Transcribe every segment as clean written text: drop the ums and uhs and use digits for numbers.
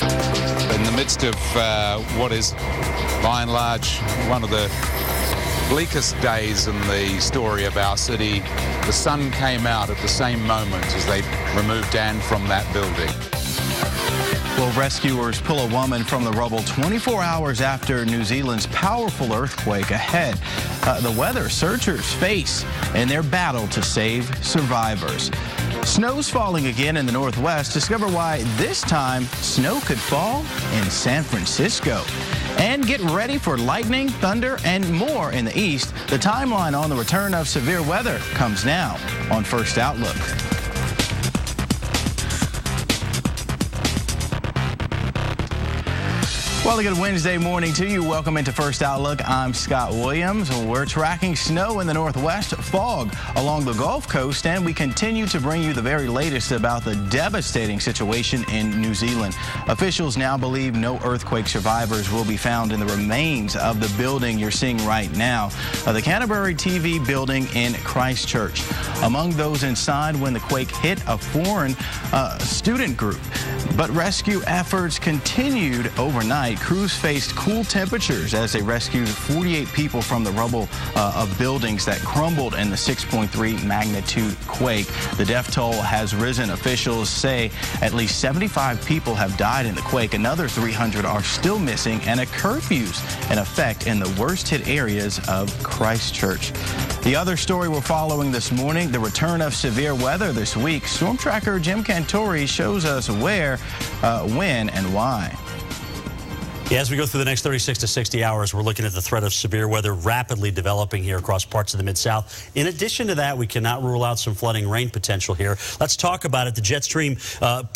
In the midst of what is, by and large, one of the bleakest days in the story of our city, the sun came out at the same moment as they removed Dan from that building. Well, rescuers pull a woman from the rubble 24 hours after New Zealand's powerful earthquake. Ahead, the weather searchers face in their battle to save survivors. Snow's falling again in the Northwest. Discover why this time snow could fall in San Francisco. And get ready for lightning, thunder, and more in the East. The timeline on the return of severe weather comes now on First Outlook. Well, a good Wednesday morning to you. Welcome into First Outlook. I'm Scott Williams. We're tracking snow in the Northwest, fog along the Gulf Coast, and we continue to bring you the very latest about the devastating situation in New Zealand. Officials now believe no earthquake survivors will be found in the remains of the building you're seeing right now, the Canterbury TV building in Christchurch. Among those inside when the quake hit, a foreign student group. But rescue efforts continued overnight. Crews faced cool temperatures as they rescued 48 people from the rubble of buildings that crumbled in the 6.3 magnitude quake. The death toll has risen. Officials say at least 75 people have died in the quake. Another 300 are still missing, and a curfew's in effect in the worst hit areas of Christchurch. The other story we're following this morning, the return of severe weather this week. Storm tracker Jim Cantori shows us where, when, and why. Yeah, as we go through the next 36 to 60 hours, we're looking at the threat of severe weather rapidly developing here across parts of the Mid-South. In addition to that, we cannot rule out some flooding rain potential here. Let's talk about it. The jet stream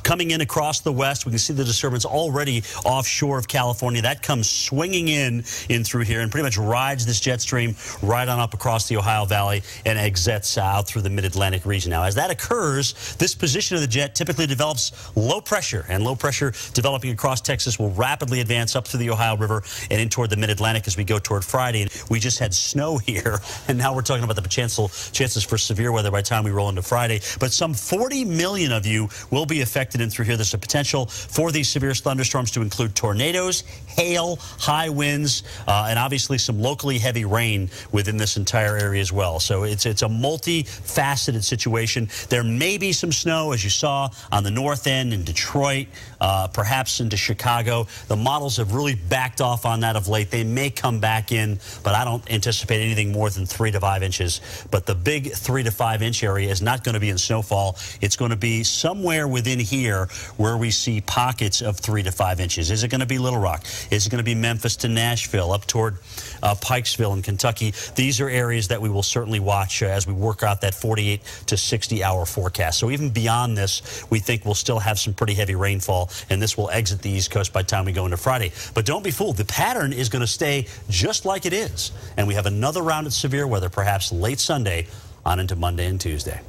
coming in across the west. We can see the disturbance already offshore of California. That comes swinging in through here and pretty much rides this jet stream right on up across the Ohio Valley and exits out through the Mid-Atlantic region. Now, as that occurs, this position of the jet typically develops low pressure, and low pressure developing across Texas will rapidly advance up through the Ohio River and in toward the Mid-Atlantic as we go toward Friday. And we just had snow here, and now we're talking about the chances for severe weather by the time we roll into Friday. But some 40 million of you will be affected in through here. There's a potential for these severe thunderstorms to include tornadoes, hail, high winds, and obviously some locally heavy rain within this entire area as well. So it's a multifaceted situation. There may be some snow, as you saw, on the north end in Detroit, perhaps into Chicago. The models have really backed off on that of late. They may come back in, but I don't anticipate anything more than 3 to 5 inches. But the big 3 to 5 inch area is not going to be in snowfall. It's going to be somewhere within here where we see pockets of 3 to 5 inches. Is it going to be Little Rock? Is it going to be Memphis to Nashville, up toward Pikesville in Kentucky? These are areas that we will certainly watch as we work out that 48 to 60 hour forecast. So even beyond this, we think we'll still have some pretty heavy rainfall, and this will exit the East Coast by the time we go into Friday. But don't be fooled. The pattern is going to stay just like it is. And we have another round of severe weather, perhaps late Sunday on into Monday and Tuesday.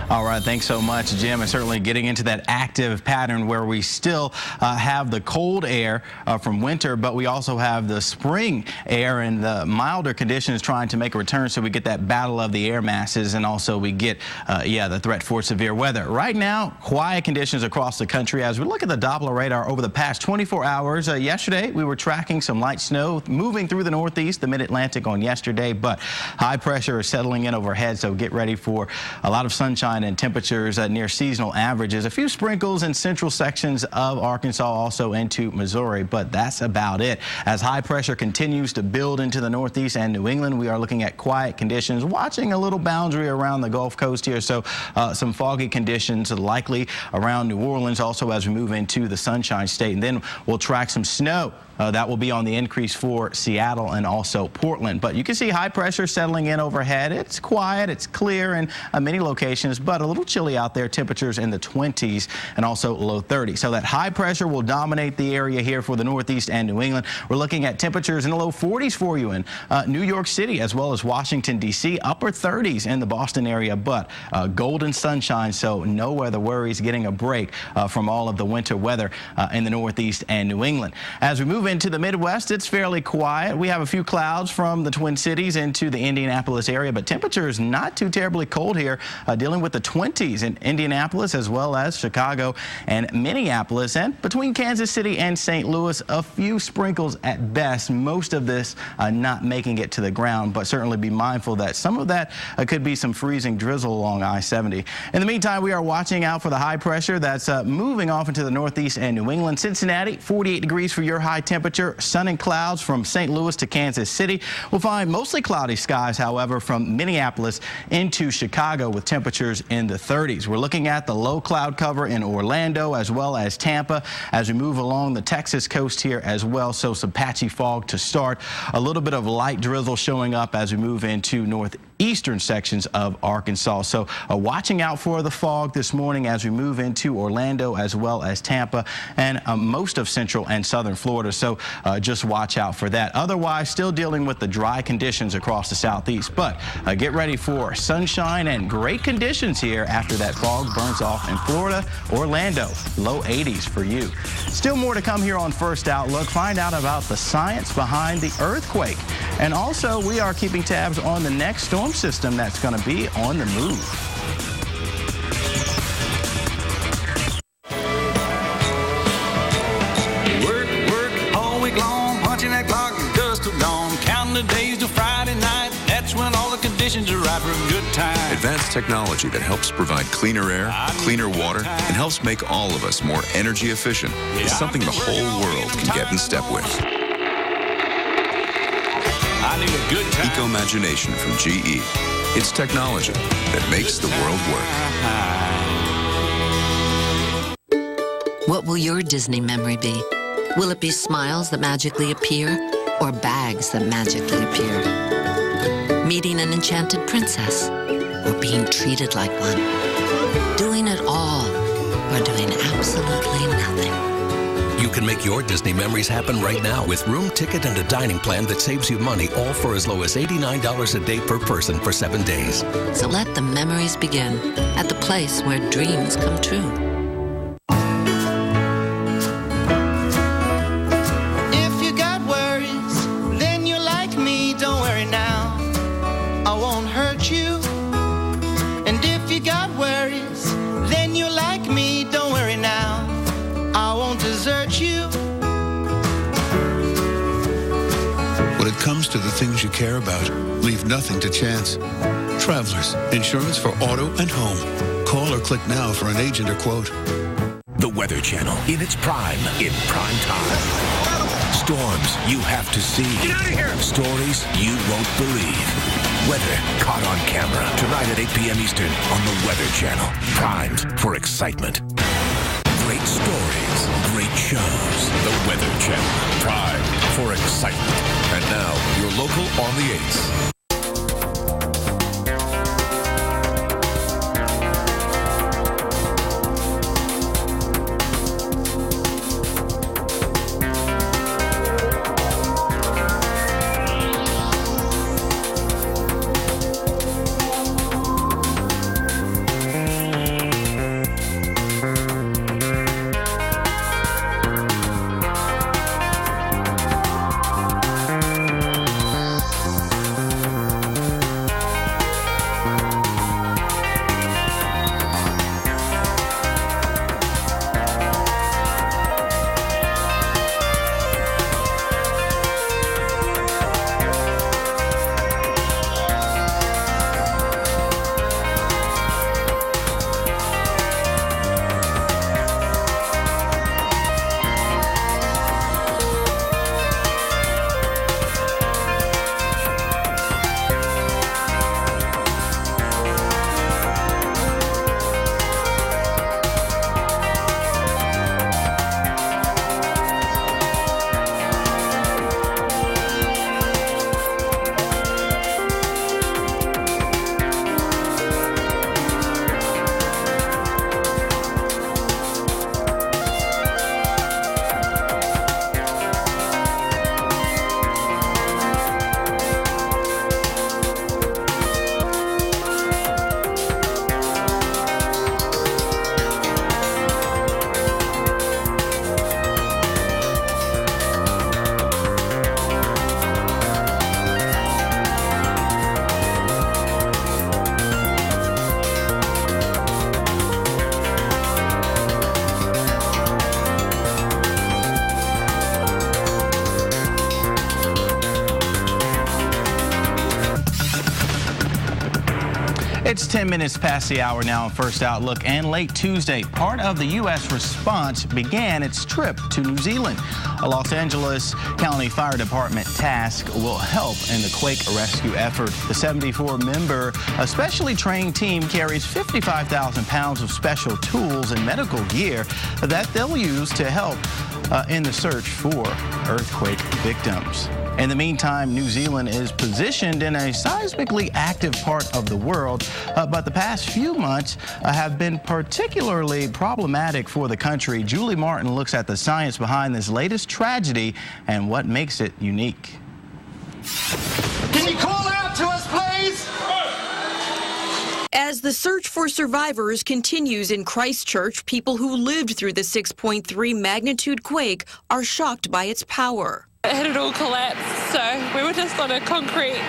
All right, thanks so much, Jim. And certainly getting into that active pattern where we still have the cold air from winter, but we also have the spring air and the milder conditions trying to make a return. So we get that battle of the air masses, and also we get, the threat for severe weather. Right now, quiet conditions across the country. As we look at the Doppler radar over the past 24 hours, yesterday we were tracking some light snow moving through the Northeast, the Mid-Atlantic on yesterday, but high pressure is settling in overhead. So get ready for a lot of sunshine and temperatures near seasonal averages. A few sprinkles in central sections of Arkansas, also into Missouri, but that's about it. As high pressure continues to build into the Northeast and New England, we are looking at quiet conditions, watching a little boundary around the Gulf Coast here. So some foggy conditions likely around New Orleans also as we move into the Sunshine State. And then we'll track some snow. That will be on the increase for Seattle and also Portland. But you can see high pressure settling in overhead. It's quiet, it's clear in many locations, but a little chilly out there. Temperatures in the 20s and also low 30s. So that high pressure will dominate the area here for the Northeast and New England. We're looking at temperatures in the low 40s for you in New York City as well as Washington, D.C. Upper 30s in the Boston area, but golden sunshine, so no weather worries, getting a break from all of the winter weather in the Northeast and New England. As we move move into the Midwest, it's fairly quiet. We have a few clouds from the Twin Cities into the Indianapolis area, but temperatures not too terribly cold here, dealing with the 20s in Indianapolis as well as Chicago and Minneapolis. And between Kansas City and St. Louis, a few sprinkles at best. Most of this not making it to the ground, but certainly be mindful that some of that could be some freezing drizzle along I-70. In the meantime, we are watching out for the high pressure that's moving off into the northeast and New England. Cincinnati, 48 degrees for your high temperature. Sun and clouds from St. Louis to Kansas City. We'll find mostly cloudy skies, however, from Minneapolis into Chicago with temperatures in the 30s. We're looking at the low cloud cover in Orlando as well as Tampa as we move along the Texas coast here as well. So some patchy fog to start. A little bit of light drizzle showing up as we move into northeastern sections of Arkansas. So watching out for the fog this morning as we move into Orlando as well as Tampa and most of central and southern Florida. So just watch out for that. Otherwise, still dealing with the dry conditions across the southeast. But get ready for sunshine and great conditions here after that fog burns off in Florida. Orlando, low 80s for you. Still more to come here on First Outlook. Find out about the science behind the earthquake. And also, we are keeping tabs on the next storm system that's going to be on the move. The days till Friday night, that's when all the conditions are right for a good time. Advanced technology that helps provide cleaner air, cleaner water, and helps make all of us more energy efficient is something the whole world can get in step with. I need a good time. Eco-Imagination from GE. It's technology that makes the world work. What will your Disney memory be? Will it be smiles that magically appear? Or bags that magically appear? Meeting an enchanted princess, or being treated like one? Doing it all, or doing absolutely nothing? You can make your Disney memories happen right now with room, ticket, and a dining plan that saves you money, all for as low as $89 a day per person for 7 days. So let the memories begin at the place where dreams come true. When it comes to the things you care about, leave nothing to chance. Travelers, insurance for auto and home. Call or click now for an agent or quote. The Weather Channel in its prime, in prime time. Storms you have to see. Get out of here! Stories you won't believe. Weather caught on camera. Tonight at 8 p.m. Eastern on the Weather Channel. Primed for excitement. Great stories, great shows. The Weather Channel. Primed for excitement. And now, your local on the 8s. It's 10 minutes past the hour now on First Outlook, and late Tuesday, part of the U.S. response began its trip to New Zealand. A Los Angeles County Fire Department task will help in the quake rescue effort. The 74-member, specially trained team carries 55,000 pounds of special tools and medical gear that they'll use to help in the search for earthquake victims. In the meantime, New Zealand is positioned in a seismically active part of the world, but the past few months have been particularly problematic for the country. Julie Martin looks at the science behind this latest tragedy and what makes it unique. Can you call out to us, please? As the search for survivors continues in Christchurch, people who lived through the 6.3 magnitude quake are shocked by its power. It had all collapsed, so we were just on a concrete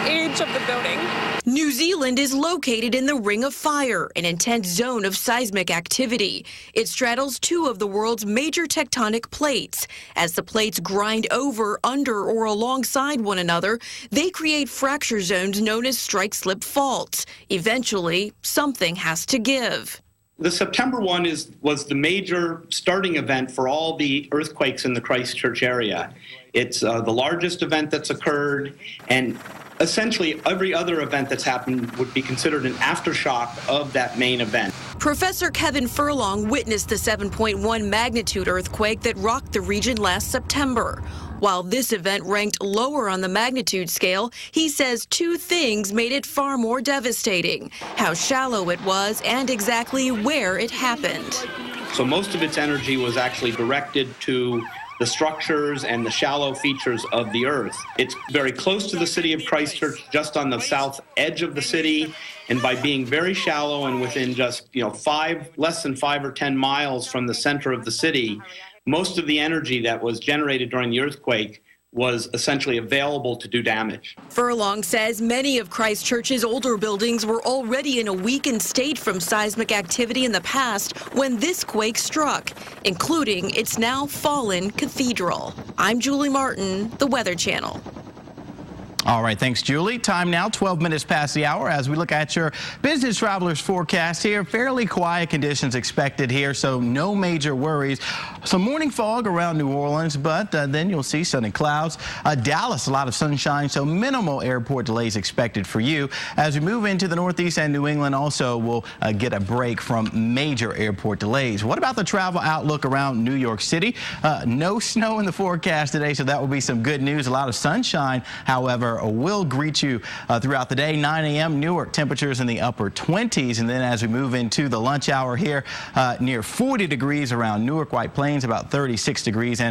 edge of the building. New Zealand is located in the Ring of Fire, an intense zone of seismic activity. It straddles two of the world's major tectonic plates. As the plates grind over, under, or alongside one another, they create fracture zones known as strike-slip faults. Eventually, something has to give. The September one was the major starting event for all the earthquakes in the Christchurch area. It's the largest event that's occurred, and essentially every other event that's happened would be considered an aftershock of that main event. Professor Kevin Furlong witnessed the 7.1 magnitude earthquake that rocked the region last September. While this event ranked lower on the magnitude scale, he says two things made it far more devastating: how shallow it was and exactly where it happened. So most of its energy was actually directed to the structures and the shallow features of the earth. It's very close to the city of Christchurch, just on the south edge of the city, and by being very shallow and within just less than 5 or 10 miles from the center of the city, most of the energy that was generated during the earthquake was essentially available to do damage. Furlong says many of Christchurch's older buildings were already in a weakened state from seismic activity in the past when this quake struck, including its now fallen cathedral. I'm Julie Martin, the Weather Channel. All right, thanks, Julie. Time now, 12 minutes past the hour as we look at your business travelers forecast here. Fairly quiet conditions expected here, so no major worries. Some morning fog around New Orleans, but then you'll see sunny clouds. Dallas, a lot of sunshine, so minimal airport delays expected for you. As we move into the Northeast and New England, also we'll get a break from major airport delays. What about the travel outlook around New York City? No snow in the forecast today, so that will be some good news. A lot of sunshine, however, will greet you throughout the day. 9 a.m. Newark, temperatures in the upper 20s. And then as we move into the lunch hour here, near 40 degrees around Newark, White Plains, about 36 degrees. And